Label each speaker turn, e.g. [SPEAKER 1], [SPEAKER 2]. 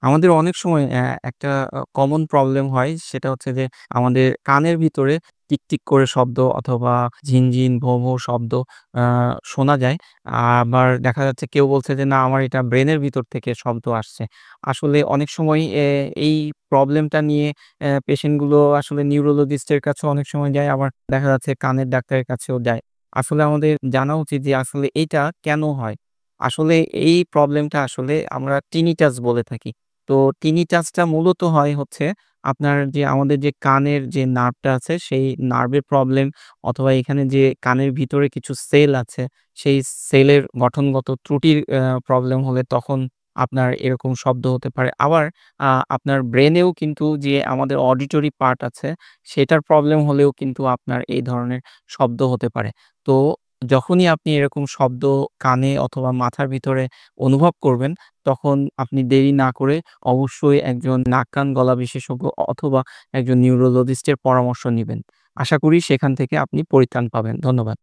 [SPEAKER 1] আমাদের অনেক সময় একটা কমন প্রবলেম হয় সেটা হচ্ছে যে আমাদের কানের ভিতরে টিকটিক করে শব্দ অথবা ঝিনঝিন, ভোঁ, ভোঁ শব্দ আ শোনা যায়। আবার দেখা যাচ্ছে কেউ বলছে যে, "না আমার এটা ব্রেনের ভিতর থেকে শব্দ আসছে।" আসলে অনেক সময় এই প্রবলেমটা নিয়ে পেশেন্ট গুলো আসলে নিউরোলজিস্ট এর কাছেও অনেক সময় যায়। আবার দেখা যাচ্ছে কানের ডাক্তারের কাছেও যায়। আসলে আমাদের জানা উচিত যে আসলে এইটা কেন হয়? আসলে এই প্রবলেমটা আসলে আমরা tinnitus বলে থাকি। তো tinnitusটা মূলত হয় হচ্ছে আপনার যে আমাদের যে কানের যে নার্ভটা আছে সেই নার্ভের প্রবলেম অথবা এখানে যে কানের ভিতরে কিছু সেল আছে, সেই সেলের গঠনগত ত্রুটির প্রবলেম হলে তখন আপনার এরকম শব্দ হতে পারে। আবার আপনার ব্রেনেও কিন্তু যে আমাদের অডিটরি পার্ট আছে সেটার প্রবলেম হলেও কিন্তু আপনার এই ধরনের শব্দ হতে পারে। তো যখনই আপনি এরকম শব্দ কানে অথবা মাথার ভিতরে অনুভব করবেন, তখন আপনি দেরি না করে অবশ্যই একজন নাক, কান, গলা বিশেষজ্ঞ অথবা একজন নিউরোলজিস্ট এর পরামর্শ নিবেন। আশা করি সেখান থেকে আপনি পরিত্রাণ পাবেন। ধন্যবাদ।